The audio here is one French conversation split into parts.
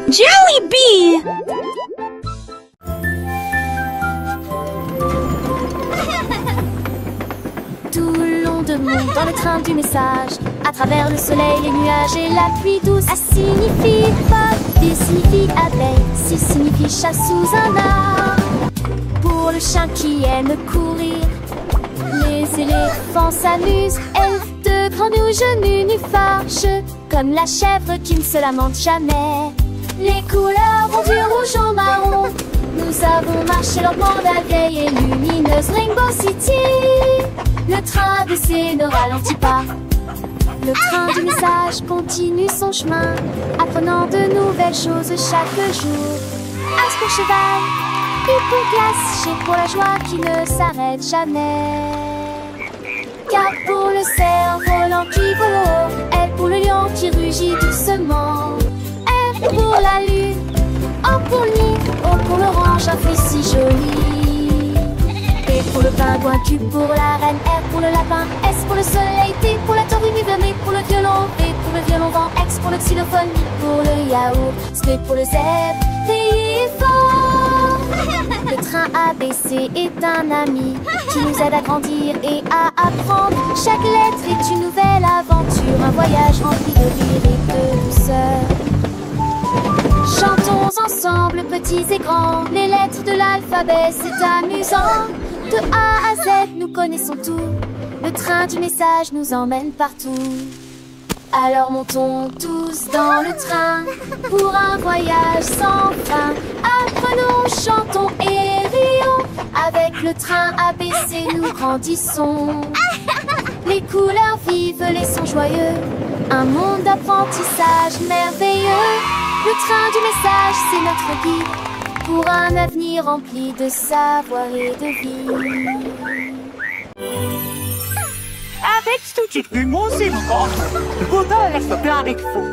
Jollibee! Tout le long de monde dans le train du message. À travers le soleil, les nuages et la pluie douce. A signifie pop, B signifie abeille, C signifie chat sous un arbre. Pour le chien qui aime courir, les éléphants s'amusent. Elfe de grenouille, genou nu fâche, comme la chèvre qui ne se lamente jamais. Les couleurs vont du rouge au marron. Nous avons marché lentement la vieille et lumineuse Rainbow City. Le train d'essai ne ralentit pas. Le train du message continue son chemin, apprenant de nouvelles choses chaque jour. As pour cheval, U pour glace, G pour la joie qui ne s'arrête jamais. K pour le cerf-volant qui vole haut, L pour le lion qui rugit doucement. R pour la lune, O pour le nid, O pour l'orange, un fruit si joli. P pour le pingouin, Q pour la reine, R pour le lapin, S pour le soleil, T pour la tortue, M pour le violon, V pour le violon vent, X pour le xylophone, I pour le yaourt, Z pour le zèbre, T fort. Le train ABC est un ami qui nous aide à grandir et à apprendre. Chaque lettre est une nouvelle aventure, un voyage rempli de rire et de douceur. Chantons ensemble, petits et grands, les lettres de l'alphabet, c'est amusant. De A à Z, nous connaissons tout. Le train du message nous emmène partout. Alors montons tous dans le train pour un voyage sans fin. Apprenons, chantons et rions. Avec le train ABC, nous grandissons. Les couleurs vives, les sons joyeux. Un monde d'apprentissage merveilleux. Le train du message, c'est notre guide pour un avenir rempli de savoir et de vie. Avec toute une musique, poder soprar avec vous.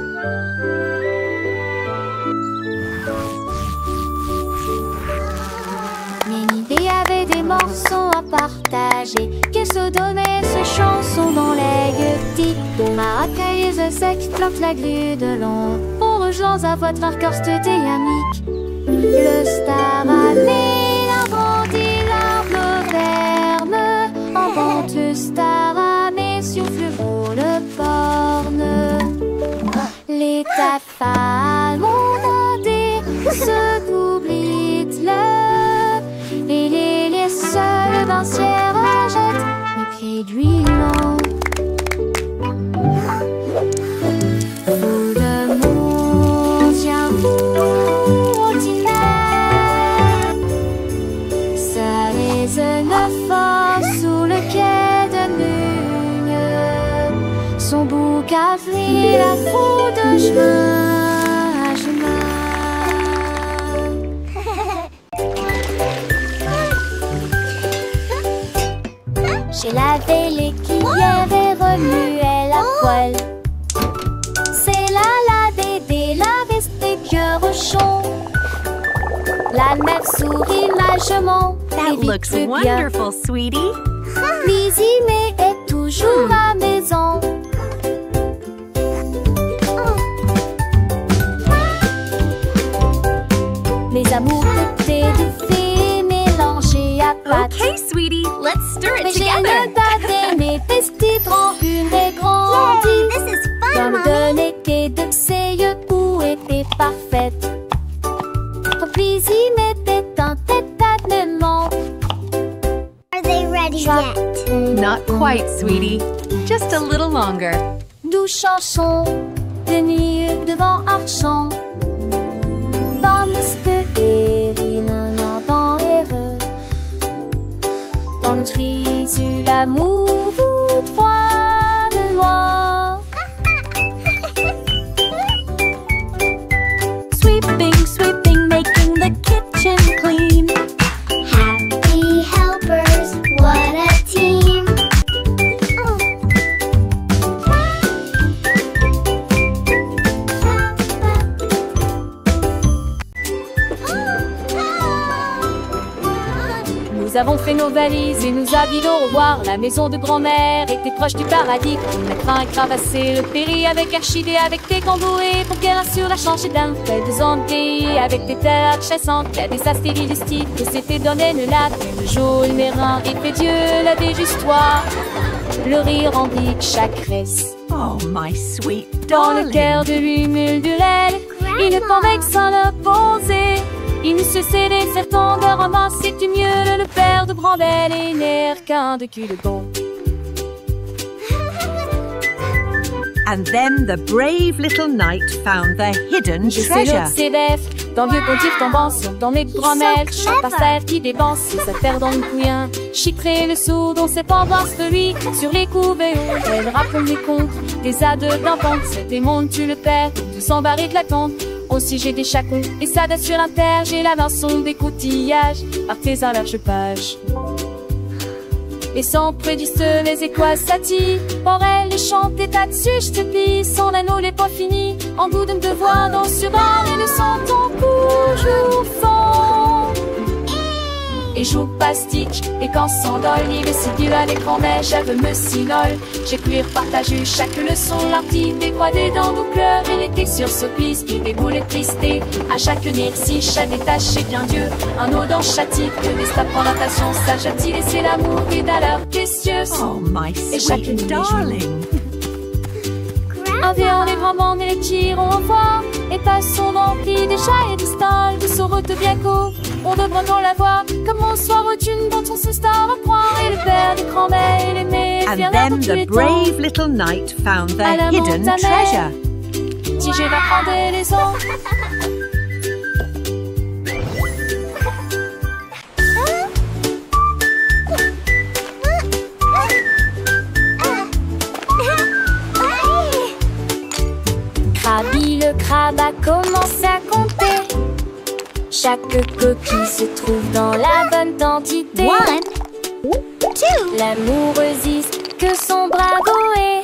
Ménidé avait des morceaux à partager, que se donnait ces chansons dans les gueutis. Maracaïs sec plante la grue de long, pour rejoindre à votre marqueur et amique. Le star allait agrandit l'arbre ferme, en vente le star souffle pour le borne. Les tafales montés se doublent et les seuls bancières achètent les pieds d'huilant. Tout le monde vient vous ordinaire, ça résonne fort sous le quai de Nugne. Son bouc a pris la foule de chemin à chemin. J'ai lavé les cuillères et remué la poêle. C'est la Dédé, la veste des vieux rochons. La mère sourit majement. That looks wonderful, sweetie. Lizzie est toujours à maison. Les amours étaient étouffés, mélangés à pâte. Okay, sweetie, let's stir it Mais j'ai together. une date mes petites rancunes et grandit. This is fun, Dans le Mommy. l'été de ses yeux où était parfaite. Lizzie m'était en tête tellement. Are they ready yet? Not quite, sweetie. Just a little longer. Douce chanson de nuit devant Archon. Bamste et dans heureux. Dans le trisu l'amour vous trois de loin. Sweeping, sweeping, making the kitchen clean. Happy helpers, what a team. Nous Nous avons fait nos valises et nous habillons au revoir. La maison de grand-mère était proche du paradis. La crin cravassé, le péri avec archidé, avec tes camboués pour qu'elle assure la changée d'un fait de zambé, avec des terres chassantes, il y a des astéries du style que s'était donné une latte, le jaune, les reins, et fait Dieu l'avait juste toi. Le rire remplit chaque reste. Oh, my sweet Dans le darling. cœur de lui murmurait il ne convainc sans l'opposer. Il ne se cédait certains de ramasser du mieux le père de Brambelle et l'air qu'un de cul de bon. And then the brave little knight found the hidden Je sais treasure. l'autre CDF, dans le vieux pontif tombant sur dans les grand-mères, chante par terre qui dépense ses affaires dans le couillin. Chiffrer le sourd dont ses pendances de lui, sur les couvées où elle raconte des contes, des ades d'enfants, c'est des mondes tu le perds, 200 barils de la compte. Aussi j'ai des chacons, et ça date sur l'inter, j'ai la vinçon des coutillages, artisan large page. Et sans prédisent les étoiles satis, pour elle les chanter là-dessus, je te plie, son anneau n'est pas fini, en goût de me devoir dans sur un et le sang ton toujours fond. Et joue plastique, et quand s'endole, il est si dur à l'écran, mais j'avais me sinole. J'ai cuir partagé chaque leçon, l'artiste des croix des dents douceur, et les textures se plissent, il déboule et tristé. À chaque si chaque détaché bien Dieu, un eau dans châtie, que des stapes en natation, ça j'attire et c'est l'amour, et d'ailleurs précieuse. Oh, my Et chaque sweet nuit, darling. un vieux les grands bandes et les tirons au revoir, et passons remplis des chats et des stalles, de son route bien court. On devrait dans la voir, comme on soit retune dont on se star à croire, et le père des grands-mères et les mères, And fiers then dans tous the les temps. brave little knight found the À la hidden montagne. treasure. Si j'ai prendre les ans. Krabi le crabe a commencé à compter. Chaque coquille se trouve dans la bonne quantité. 1, 2, L'amoureusiste que son bravo est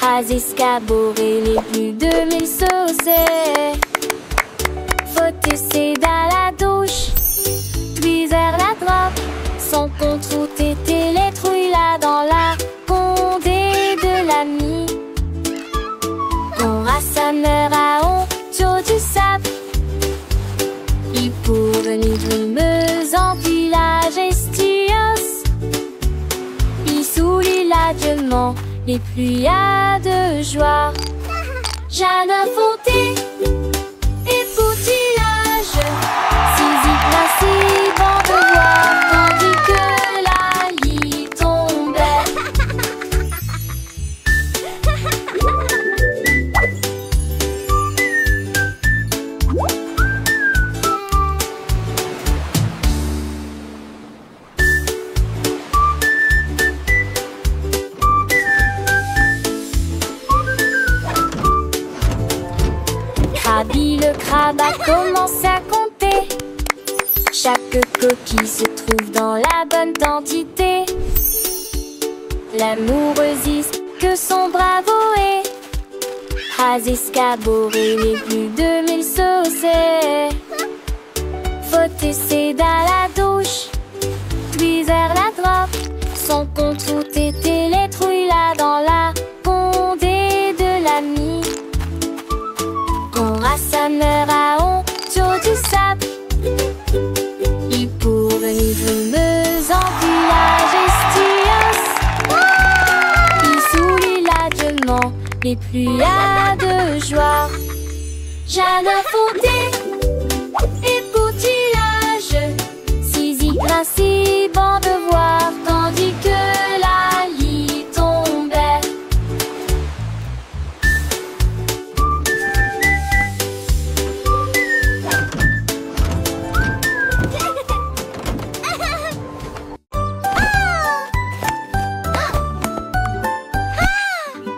has escaboré les plus de 1000 saucés. Faut essayer dans la douche, puis vers la droite, sans contre était les trouilles là dans la condé de l'ami. On sa mère à honte du sable. Il pour venir brumeuse en village estios. Il soulit l'adieuement, les pluies à de joie. Jeanne Fonté et poutillage, Sisi principe en devoir, tandis que la lit tombait. Krabi le crabe a commencé à compter. Chaque coquille se trouve dans la bonne quantité. L'amoureusiste que son bravo est has escaboré les plus de 1000 saucés. Faut essayer dans la douche, puis vers la droite, sans compte tout était les trouilles là dans la condé de l'ami. Qu'on sa mère à honte du sable. Il pour venir brumeuse en village estios. Il soulit l'adieuement, les pluies à de joie. Jeanne Fonté et poutillage, Sisi principe en devoir, tandis que la lit tombait.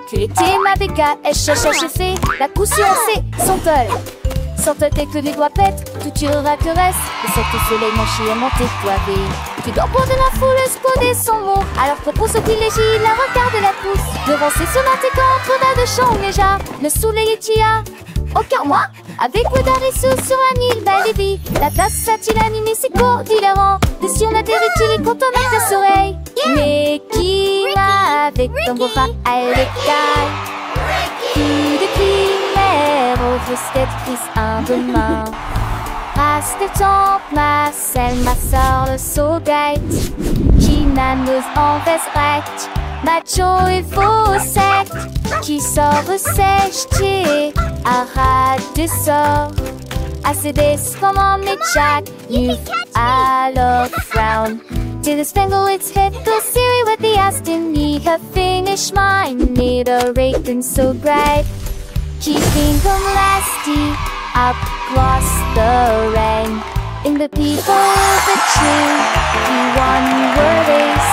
Tu étais ma béca, fait la coup sur C, son tol. Sorte tes que les doigts pètent, tout ira que reste. Et c'est le soleil manché et monté poivé. Tu dois pour de la foule exploder son mot. Alors propose au privilégie la regarde la pousse. Devant ses sonates contre la de chant déjà. Le soleil est tia. Aucun moi, avec Wadarisu sur la Nile, belle vie. La place a-t-il animé ses cours d'hilarant. De si on atterrit-il quand on a des oreilles. Mais qui va avec ton beau-frère à l'écaille? Qui de primaire au fusquette prise un demain. Race de temps, ma selle, ma soeur, le saugate. Qui n'annonce en veste macho et faux sec. Qui sort sèche, qui arrête de sort. Assez des comment mais Jack, you alors frown. To the spangle its hit the Siri with the Aston. Ye have finished mine, need a rake and so bright. Keeping them lasty across the rain. In the people of the tree, he one word is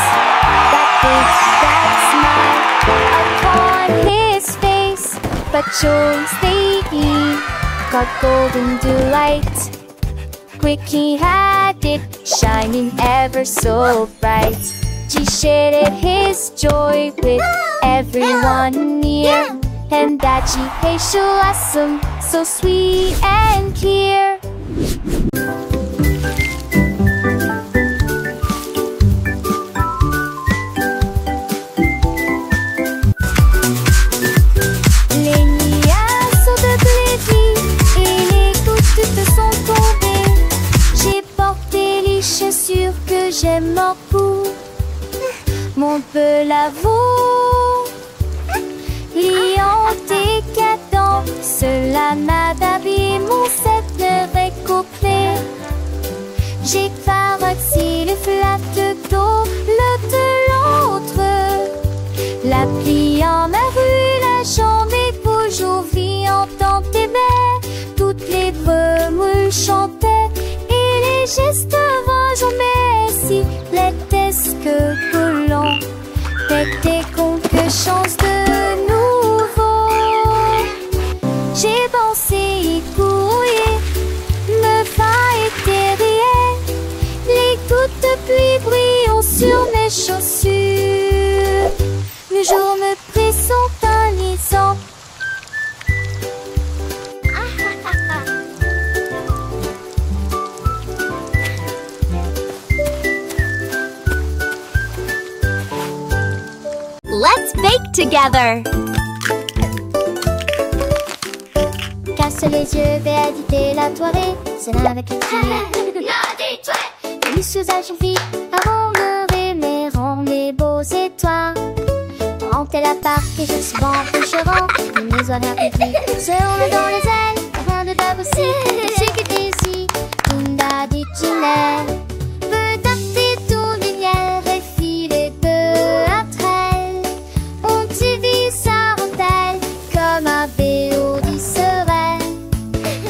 that big, that smile upon his face. But chose they got golden delight. Quick he had it, shining ever so bright. He shared his joy with everyone near. And that she hey so awesome, so sweet and clear. Les nuages sont devenus et les gouttes sont tombées. J'ai porté les chaussures que j'aime beaucoup. Mon peu lavo, liant décadent, cela n'a d'habillé mon set de récouplé. J'ai parti le flat d'eau, le de l'autre. La pliant ma rue, la jambe est toujours viande dans tes baies. Toutes les brumes chantaient et les gestes vont mais si l'étesque que l'on pétait quelque chance de nouveau. J'ai pensé y courir, me va éterrier. Les gouttes de pluie brillent sur mes chaussures. Le jour me pressent un lisant. Let's bake together. Casse les yeux, vais habiter la toilette. C'est là avec les filles. Les usages sont filles. Avant de rêver, rendre les beaux étoiles. Rentrer la part et je suis bon coucherant. Les maisons républiques se roulent dans les ailes. Rien de bas aussi. C'est que t'es ici. Tunda dit Ginelle. Peut taper tout du miel. Réfiler peu après elle. On t'y vit sa rentelle. Comme un béo dit sereine.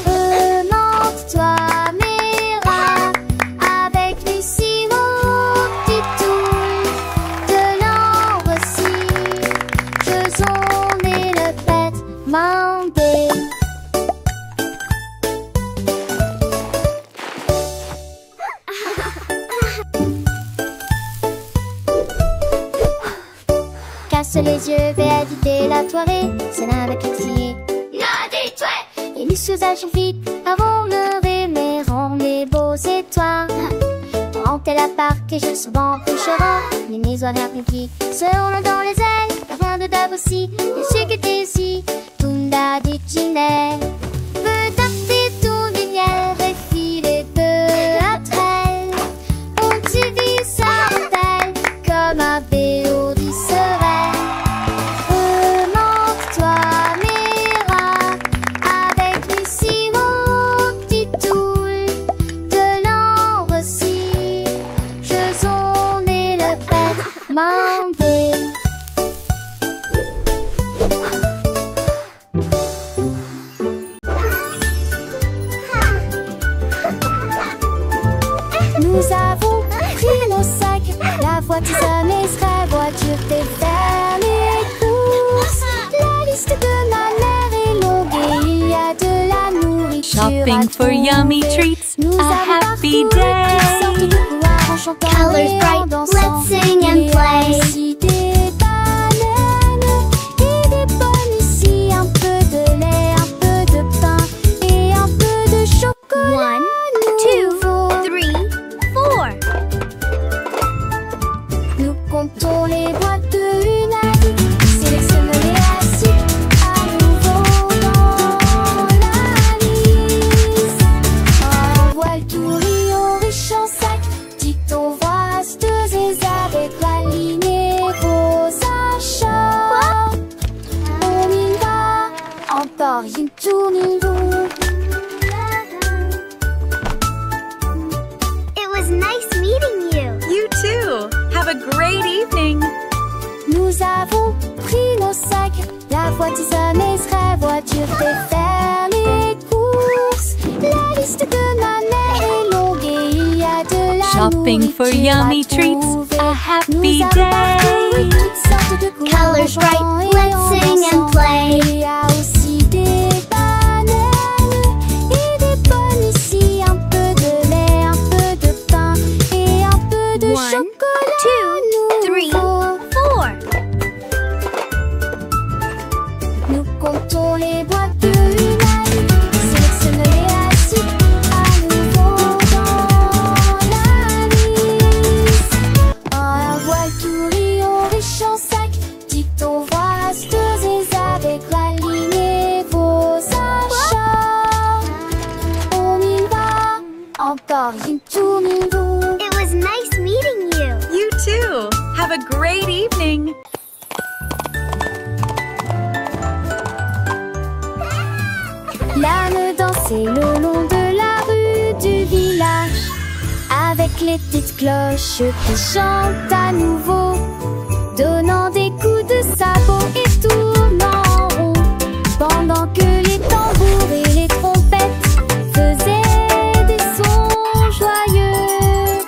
Remonte-toi mes rats. Avec les sirops du tout. De l'ambre aussi. Faisons des le pète mandé. Casse les yeux, vais habiter la toilette. C'est là avec les filles. Et les usages sont vite. Avant de rêver, rendre les beaux étoiles. Rentrer la part et je suis bon coucherant. Les maisons républiques se roulent dans les ailes. Rien de dab aussi. Et c'est que t'es ici. Tunda dit Ginelle. Peut taper tout du miel. Réfiler peu après. On t'y vit sa rentelle. Comme un béo dit sereine. Remonte-toi mes rats. Avec les sirops du toul. De l'ambre aussi. Faisons des le pète mandé. Shopping for yummy treats, Nous a avons happy parcouru toutes sortes day. de couloirs en chantant Colors et en bright, dansant. let's sing and Il y a play. aussi des bananes et des pommes ici, un peu de lait, un peu de pain et un peu de chocolat. 1, 2, 3, 4. Nous comptons les boîtes de Unagi, sélectionne les assiettes à nouveau dans la liste. Un voile tout riz au riche en sac, dicton vasteuse avec aligner vos achats. On y va, encore une tournée. It was nice meeting you. You too. Have a great evening. Nous avons pris nos sacs, la voiture serait voiture fait faire les courses. La liste de ma mère est longue et il y a de la Shopping for nourriture yummy à treats, trouver. a Nous happy avons parcouru day. toutes sortes de couleurs Colors en chantant bright, et let's en sing and dansant. play. Il y a aussi des bananes et des pommes ici, un peu de lait, un peu de pain et un peu de 1, chocolat. 2, 3, nouveau. 4. Nous comptons les boîtes de Unagi, sélectionne les assiettes à nouveau dans la liste. Un voile tout riz au riche en sac, dicton vasteuse avec aligner vos achats. On y va, encore une tournée. It was nice meeting you. You too. Have a great evening. L'âne dansait le long de la rue du village, avec les petites cloches qui chantent à nouveau, donnant des coups de sabot et tournant en rond, pendant que les tambours et les trompettes faisaient des sons joyeux.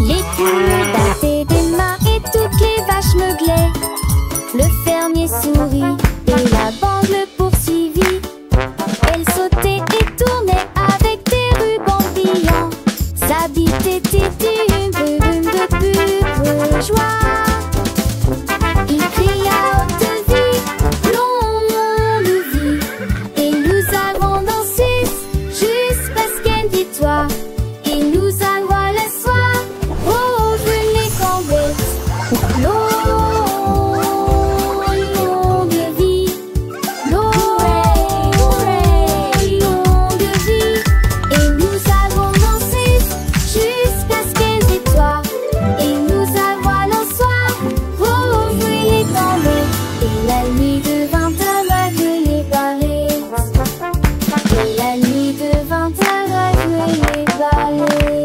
Les poules battaient des mains et toutes les vaches meuglaient. Le fermier sourit et la bande le poursuivit. Elle sautait et tournait avec des rubans brillants. Sa bite était une brume de pure joie. Il cria haute vie, longue vie, et nous avons dansé jusqu'à ce qu'elle victoire. Et nous avons le soir, oh, venez camber. Longue vie, longue vie, et nous avons dansé jusqu'à ce qu'elles étoient. Et nous avons le soir, oh, venez camber. Et la nuit devint aveugle et barrée. Et la nuit devint aveugle et barrée.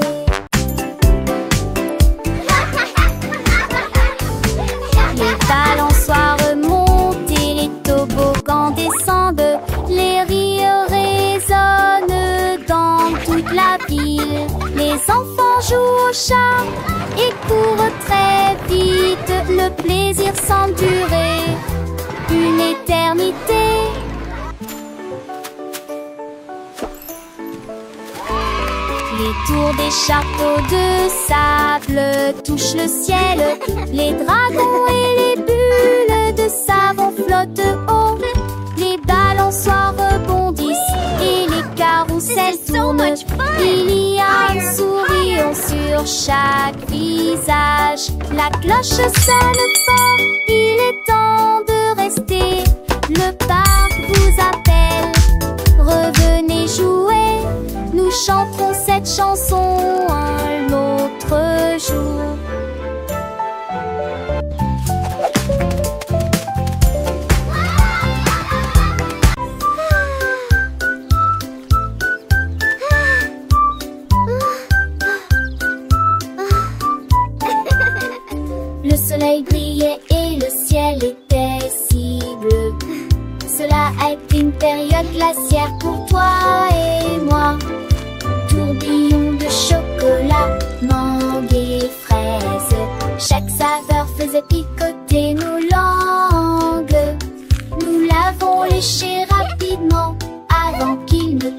Les balançoires montent et les toboggans descendent. Les rires résonnent dans toute la ville. Les enfants jouent au chat et courent très vite. Le plaisir semble durer une éternité. Les tours des châteaux de sable touchent le ciel. Les dragons et les bulles de savon flottent haut. Les balançoires rebondissent et les carousels tournent. Il y a un sourire sur chaque visage. La cloche sonne fort, il est temps de rester. Le parc vous appelle, revenez jouer. Nous chanterons cette chanson un autre jour. Le soleil brillait et le ciel était si bleu. Cela a été une période glaciaire pour toi et moi. Tourbillon de chocolat, mangue et fraises. Chaque saveur faisait picoter nos langues. Nous l'avons léché rapidement avant qu'il ne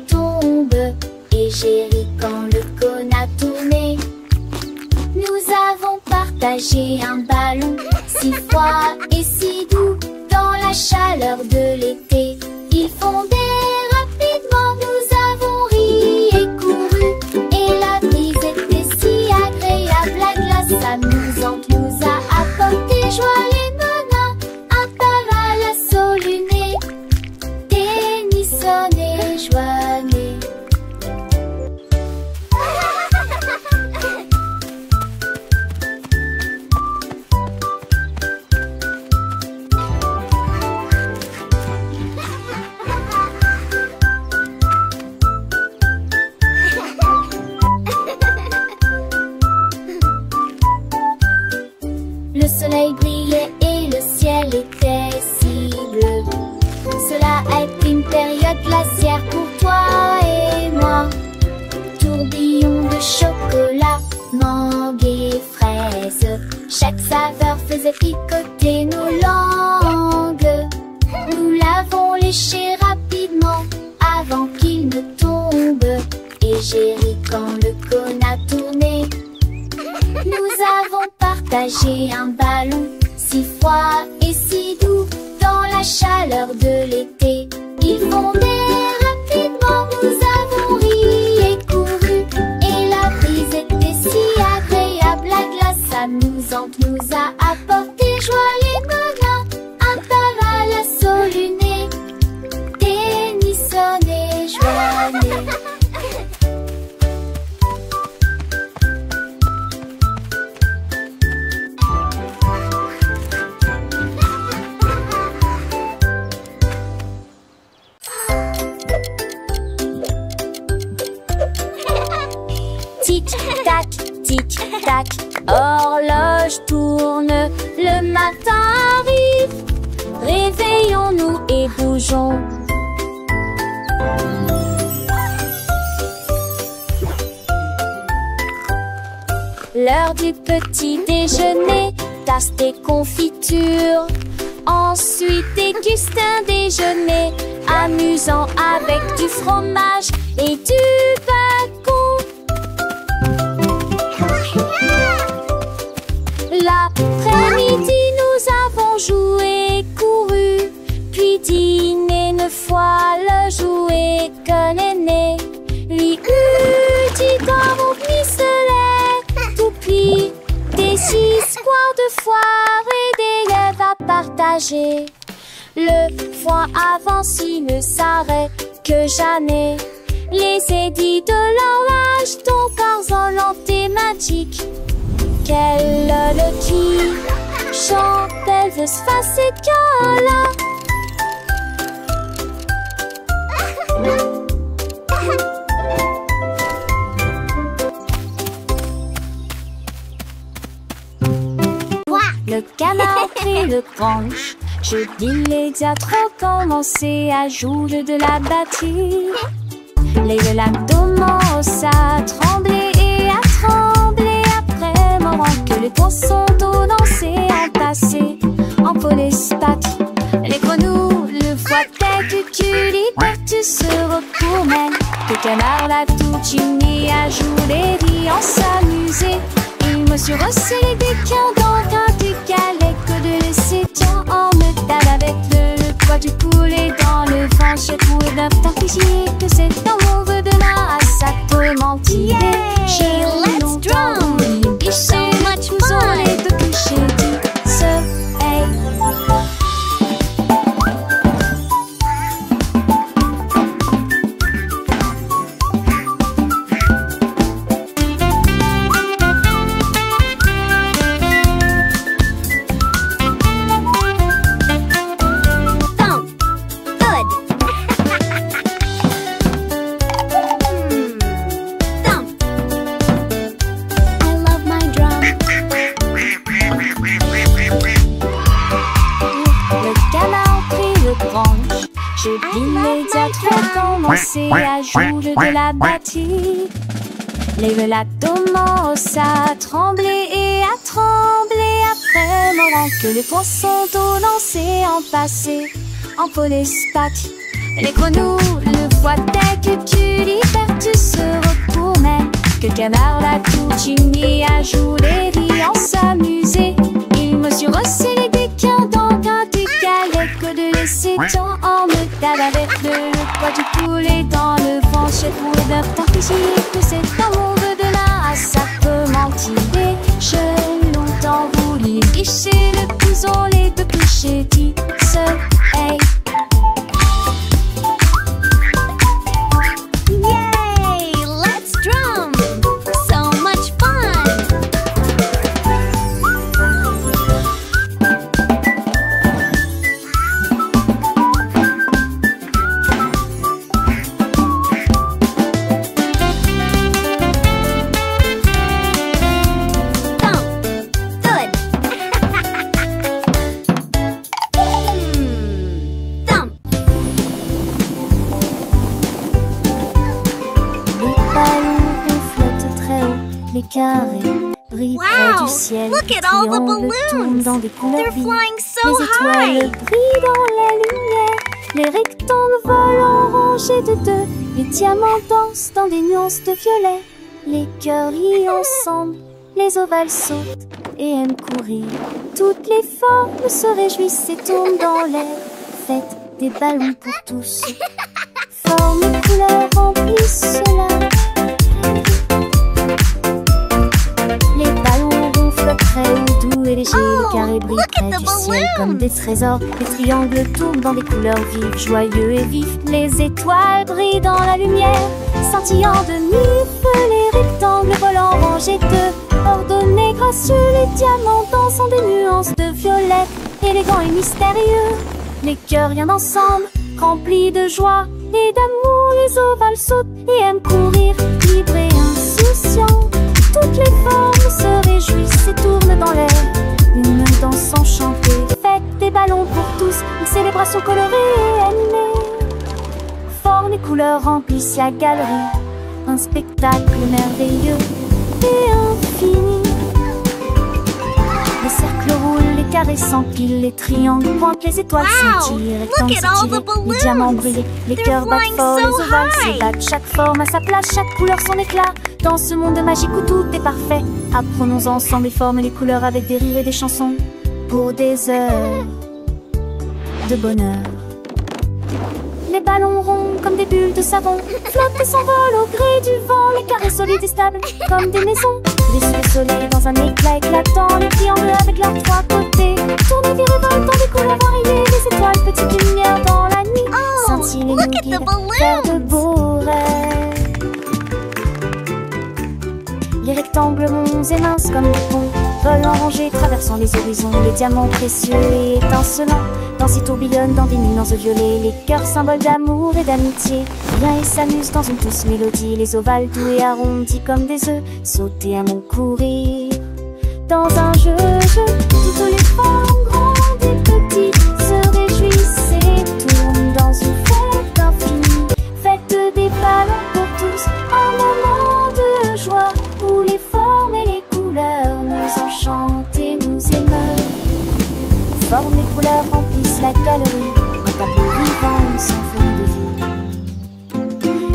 partager un ballon si froid et si doux dans la chaleur de l'été. Ils fondaient rapidement, nous avons ri et couru, et la brise était si agréable, la glace amusante nous a apporté joie et bonheur, un parasol luné, Tennyson et Joannet. Le soleil brillait et le ciel était si bleu. Cela a été une période glaciaire pour toi et moi. Tourbillon de chocolat, mangue et fraises. Chaque saveur faisait picoter nos langues. Nous l'avons léché rapidement avant qu'il ne tombe. Et j'ai ri quand le cône a tourné. Nous avons partagé un ballon si froid et si doux dans la chaleur de l'été. Ils fondaient rapidement, nous avons ri et couru, et la brise était si agréable, la glace amusante nous a apporté joie et bonheur, un parasol luné, Tennyson et Joannet. Tic-tac, tic-tac, horloge tourne, le matin arrive. Réveillons-nous et bougeons. L'heure du petit déjeuner, tasse des confitures. Ensuite déguste un déjeuner amusant avec du fromage et du bacon. L'après-midi, nous avons joué, couru, puis dîné 9 fois le jouet que l'aîné lui eut dit comme au pistolet, tout pis, des histoires de foire et des lèvres à partager. Le foin avance, il ne s'arrête que jamais. Les édits de l'horloge, ton corps lent magique. Quelle le qui chante Elvis Fasicola. Le canard prit le branche. Je dis les diatres commencé à jouer de la batterie. Les l'abdomen à trembler et à trembler après moment que les poissons d'eau dansaient à passer en police patte. Les grenouilles, le foie tête, tu se recourmène. Le canard l'a tout uni à jouer et en s'amuser. Il me suis resserré des quins dans un du galet que de laisser tiens en métal avec le poids du poulet dans le ventre. Pour d'un t'afficher que c'est un mauvais de là à sa tourmentille. Yay! Let's drum! It's so much fun! Et de coucher du soleil. Commencer à jouer de la batterie. Les velatomes à trembler et à trembler après moment que les poissons d'eau dansaient en passé en police patte. Les grenouilles, le foie tête que tu libères, tu se recours même que canard, la coutumier, un jour les riants s'amusaient. Ils mesurent aussi les déquins dans un décalé que de laisser tant en me avec le poids du poulet dans le vent. Chez vous d'un temps que c'est un monde de là à ça peut mentir. J'ai longtemps voulu licher le blouson, les deux clichés dit seul. Hey. Yay! Let's drum! So much fun! Les carrés brillent près du ciel. Look at all the Triangles tournent balloons! dans des couleurs They're vives. flying so Les étoiles high! brillent dans la lumière. Les rectangles volent en rangées de deux. Les diamants dansent dans des nuances de violet. Les cœurs rient ensemble. Les ovales sautent et aiment courir. Toutes les formes se réjouissent et tournent dans l'air. Faites des ballons pour tous. Formes et couleurs remplissent cela. Les ballons ronflent très haut, doux et légers. Les carrés brillent près du ciel comme des trésors. Les triangles tournent dans des couleurs vives, joyeux et vifs. Les étoiles brillent dans la lumière, scintillant de mille feux. Les rectangles volent en rangées de ordonnés, gracieux. Les diamants dansent en des nuances de violet, élégants et mystérieux. Les cœurs rien ensemble, remplis de joie et d'amour. Les ovales sautent et aiment courir, libres et insouciants. Toutes les formes se réjouissent et tournent dans l'air. Une danse enchantée, faites des ballons pour tous. Une célébration colorée et animée. Formes et couleurs remplissent la galerie. Un spectacle merveilleux et infini. Les cercles roulent, les carrés s'empilent, les triangles pointent, les étoiles scintillent, les rectangles s'étirent, les diamants brillent, les cœurs battent fort, les ovales s'ébattent. Chaque forme a sa place, chaque couleur son éclat. Dans ce monde magique où tout est parfait, apprenons ensemble les formes et les couleurs avec des rires et des chansons pour des heures de bonheur. Les ballons ronds comme des bulles de savon flottent et s'envolent au gré du vent. Les carrés solides et stables comme des maisons. Les sous le soleil dans un éclat éclatant. Les triangles avec leurs trois côtés tournent et virevoltent dans des couleurs variées. Les étoiles, petites lumières dans la nuit, scintillent et nous guident vers de beaux rêves. Les rectangles monts et minces comme des ponts volent en rangées, traversant les horizons. Les diamants précieux et étincelants dansent et tourbillonnent dans des nuances de violet. Les cœurs symboles d'amour et d'amitié viennent et s'amusent dans une douce mélodie. Les ovales doux et arrondis comme des œufs sautent et aiment courir dans un jeu. Toutes les formes grandes et petites se réjouissent et tournent dans une fête infinie. Faites des ballons pour tous, un moment de joie où les formes et les couleurs nous enchantent et nous émeuvent. Formes et couleurs remplissent la galerie, un tableau vivant sans fond de vie.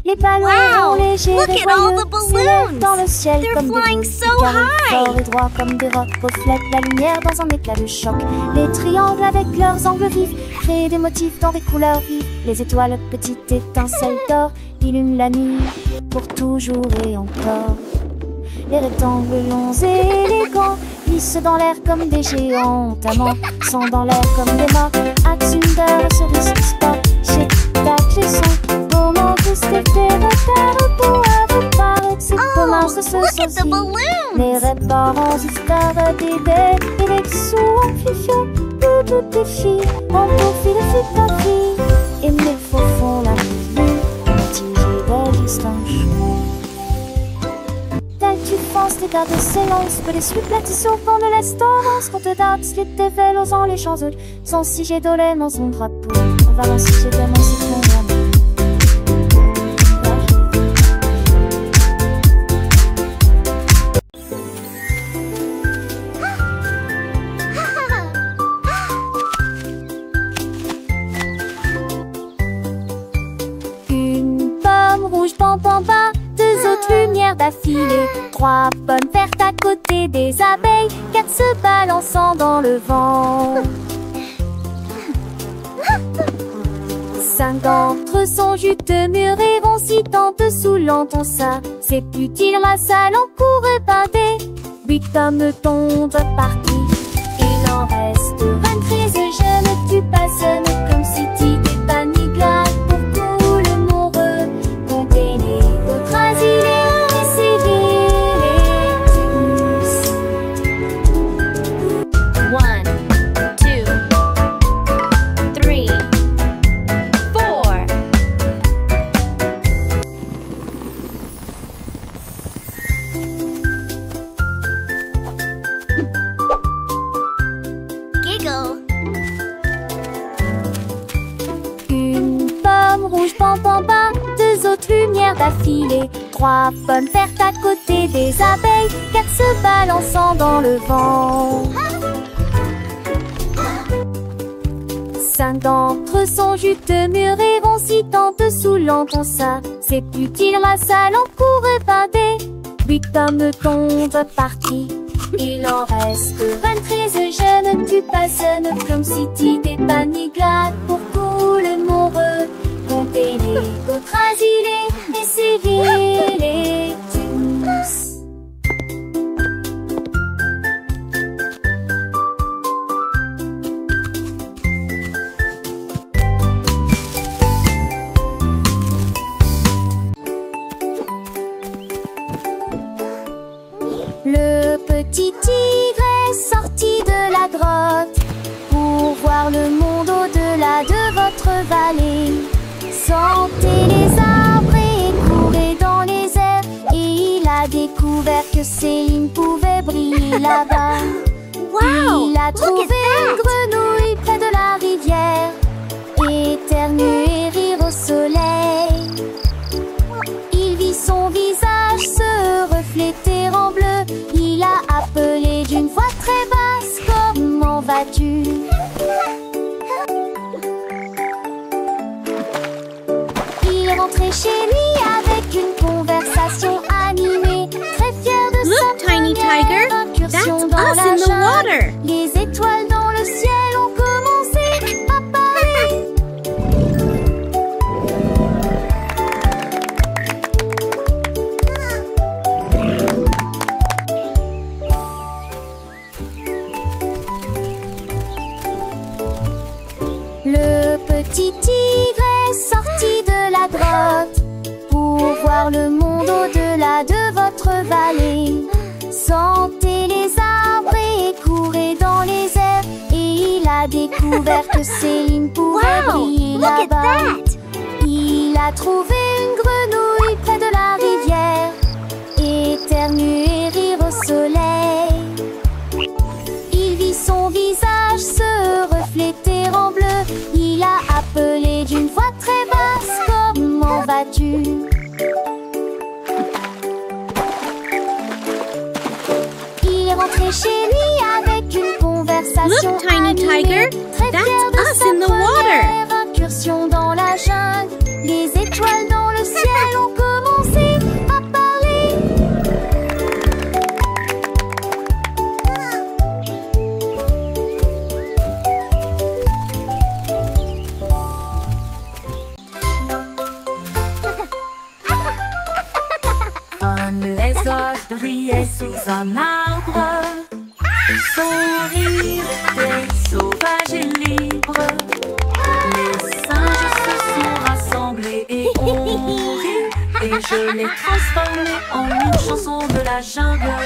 Les ballons légers et joyeux s'élèvent dans le ciel comme des boules. Les carrés forts et droits comme des rocs reflètent la lumière dans un éclat de choc. Les triangles avec leurs angles vifs créent des motifs dans des couleurs vives. Les étoiles, petites étincelles d'or, illuminent la nuit pour toujours et encore. Les rectangles longs et élégants glissent dans l'air comme des géants amants, sont dans l'air comme des morts. Atsunder, cerise, sport, chez tac, chez son. Comment tous tes repères pour apparaître, c'est comment ce se sosie. Les réparants, histoires des bêtes et les dessous en fifio. Toutes tes filles, en profil de ta fille. Et mes faux font la vie, tigé d'existence. Tu penses les gardes s'élancent, que les suites platisent au fond de l'estorance. Qu'on te date, slip tes vélos en les champs sans si j'ai dolé dans son drapeau. On va lancer chez tellement c'est ton amour. Une pomme rouge, pam pam pam, deux autres lumières lumière d'affilée. 3 pommes vertes à côté des abeilles, 4 se balançant dans le vent. 5 d'entre eux sont juteux, mûrs et vont si dessous l'entend ça. C'est plus dire la salle en cours épinté. 8 hommes tombent partis, il en reste 23. Je ne tue pas, ce n'est comme si tu t'es pas ni glace. Pour tout le monde, comptez les autres asilés, essayez tous. 1, 2, 3, 4. Giggle. Une pomme rouge, pam pam pam, 2 autres lumières d'affilée. 3 pommes vertes à côté des abeilles, 4 se balançant dans le vent. 5 d'entre eux sont juteux, mûrs et vont si dessous l'entend ça. C'est plus dire la salle en cours épinté. 8 hommes tombent partis, il en reste 23. Je ne tue pas, ce n'est comme si tu t'es pas ni glace. Pour tout le monde, comptez les autres asilés, essayez-les tous. Le petit tigre est sorti de la grotte pour voir le monde au-delà de votre vallée. Sentez les arbres et courez dans les airs, et il a découvert que Céline pouvait briller là-bas. Wow, Il a look trouvé at une that. grenouille près de la rivière, éternuer et rire au soleil. Il vit son visage se refléter en bleu. Il a appelé d'une voix très basse: comment vas-tu? Il est rentré chez lui avec une conversation animée, très fier de Look, sa Tiny première Tiger, incursion that's dans us la in the jungle. water. Les étoiles dans le ciel ont commencé à parler. Le petit tigre est sorti de la grotte pour voir le monde au-delà de votre vallée. Sentez les arbres et courez dans les airs, et il a découvert que Céline pouvait Wow, briller look at là-bas. that. Il a trouvé une grenouille près de la rivière, éternuer et rire au soleil. Il vit son visage se refléter en bleu. Il a appelé d'une voix très basse: comment vas-tu? Il est rentré chez lui avec une conversation Look, Tiny animée, Tiger, très that's fier de us sa in the water. première incursion dans la jungle. Les étoiles dans le ciel ont commencé à parler. Comme les oiseaux brillaient sous un arbre, son rire était sauvage et libre. Les singes se sont rassemblés et ont ri, et je l'ai transformé en une chanson de la jungle.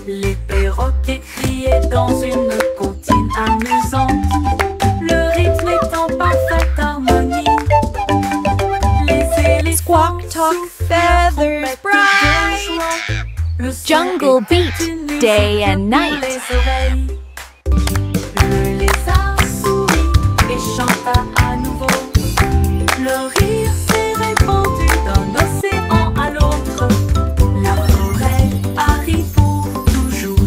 Les perroquets criaient dans une comptine amusante, le rythme est en parfaite harmonie. Les éléphants Squawk, talk, feathers bright. Le Jungle beat, day and night. Le lézard sourit et chanta à nouveau. Le rire s'est répandu d'un océan à l'autre. La forêt arrive pour toujours.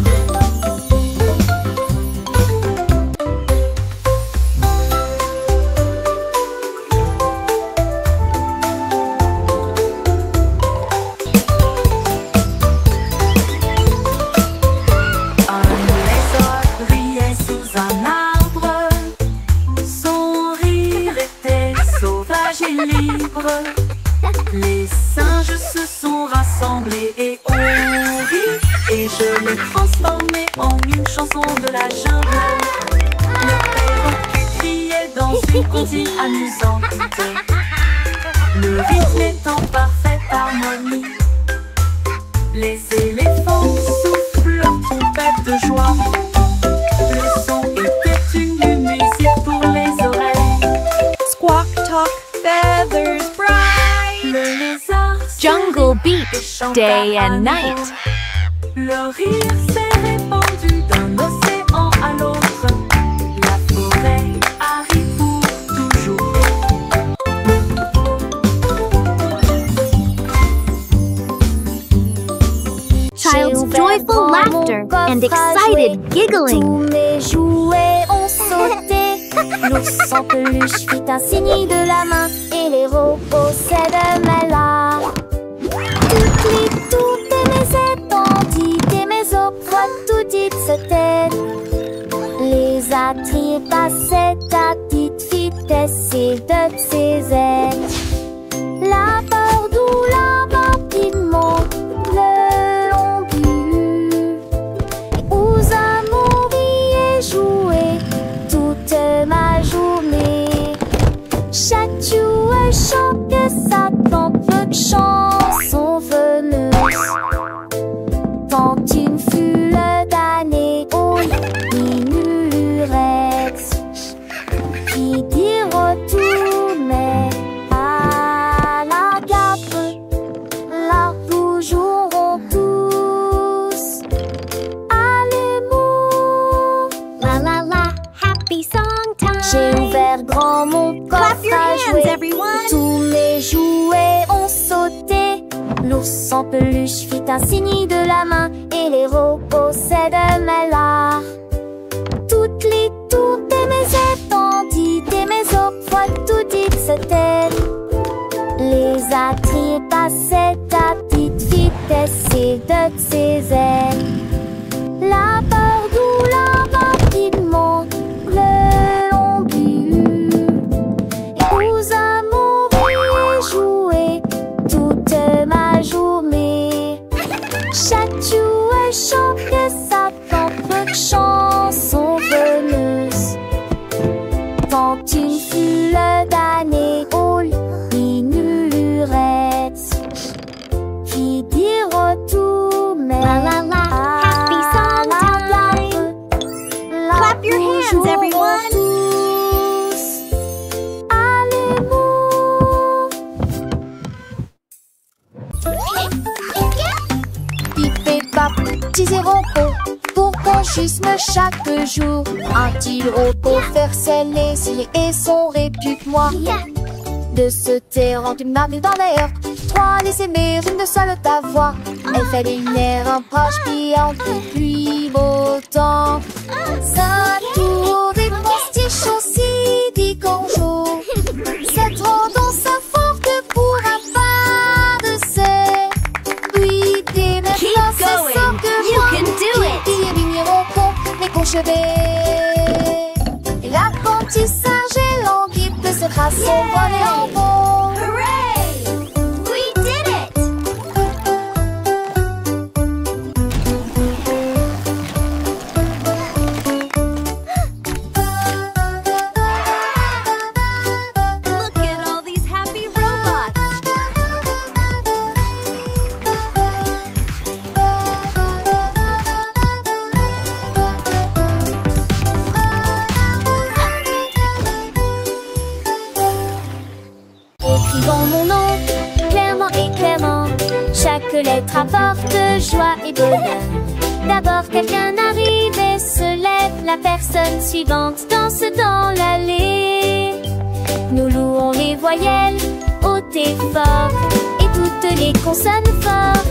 sauvages et libres. Les singes se sont rassemblés et ont ri, et je l'ai transformé en une chanson de la jungle. Le perroquet criait dans une comptine amusante, le rythme est en parfaite harmonie. Les éléphants soufflent leur trompette de joie. Le son était une musique pour les oreilles. Squawk, talk, feathers bright. Le lézard Jungle beat, chanta day à and nouveau. night. Le rire s'est répandu d'un océan à l'autre. La forêt a ri pour toujours. Child's joyful laughter and excited giggling. Tous mes jouets ont sauté. L'ours en peluche fit un signe de la main et les robots s'aident-là. Toutes et mes étendues et mes opres, tout dites se têtent. Les attraits passaient à petite vitesse et de ses ailes. La peur d'où la rapidement le long but. Et aux amours et jouer toute ma journée. Chatouille chante sa trompe chanson veneuse. Tant une foule d'années aux minurettes qui dit retourner à la gare. Là où joueront tous à l'amour. La la la, happy song time. J'ai ouvert grand mon coffre Clap your à hands, jouer. everyone. Tous mes jouets ont sauté. L'ours en peluche fit un signe de la main et les robots s'aident-là. Toutes les tours et mes étendues et mes opres, tout dites se têtent. Les attraits passaient à petite vitesse et de ses ailes. La peur d'où la rapidement le long but. Et aux amours et jouer toute ma journée. Chatouille chante sa propre chanson veneuse. Tant une foule d'années aux minurettes qui dit retourner La la la, happy song time. Clap your hands, everyone. Tous à l'amour. Pip et pap, petits et robots, pour qu'on jusme chaque jour. Un-t-il robot faire ses laisiers et son répute-moi de se taire en une marque dans l'air. Trois les aimer, une de seule ta voix. Elle fait des nerfs, un proche piant depuis beau temps. Sa tour des postiches aussi dit qu'on joue. C'est trop dans sa forte pour un pas de ses. Oui, des maintenant c'est going. ça que You moi. can do it. Qui vignerons les conchevés. L'apprentissage est languide de cette race au vol et en bon. Hooray! We did it! Look at all these happy robots! Écrivons mon nom, clairement et clairement. Chaque lettre apporte joie et bonheur. D'abord quelqu'un arrive et se lève. La personne suivante danse dans l'allée. Nous louons les voyelles hautes et fortes et toutes les consonnes fortes.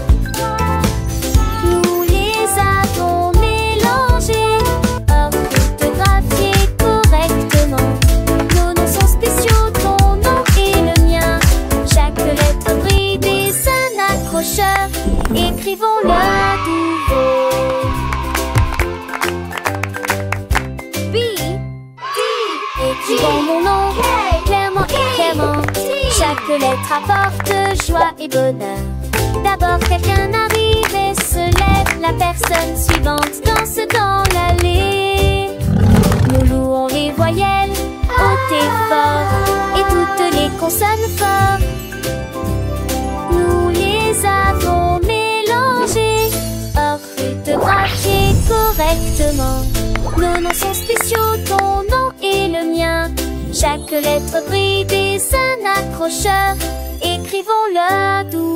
Nous les avons mélangées, orthographiées correctement. Nos noms sont spéciaux, ton nom et le mien. Chaque lettre brille des un accrocheur. Écrivons-le à nouveau. B, D, écrivons mon nom, clairement et clairement. lettre apporte joie et bonheur. D'abord quelqu'un arrive et se lève. La personne suivante danse dans l'allée. Nous louons les voyelles hautes et fortes et toutes les consonnes fortes. Nous les avons mélangées, orthographiées correctement. Nos noms sont spéciaux, ton nom et le mien. Chaque lettre brille des un accrocheur. Écrivons-le doucement.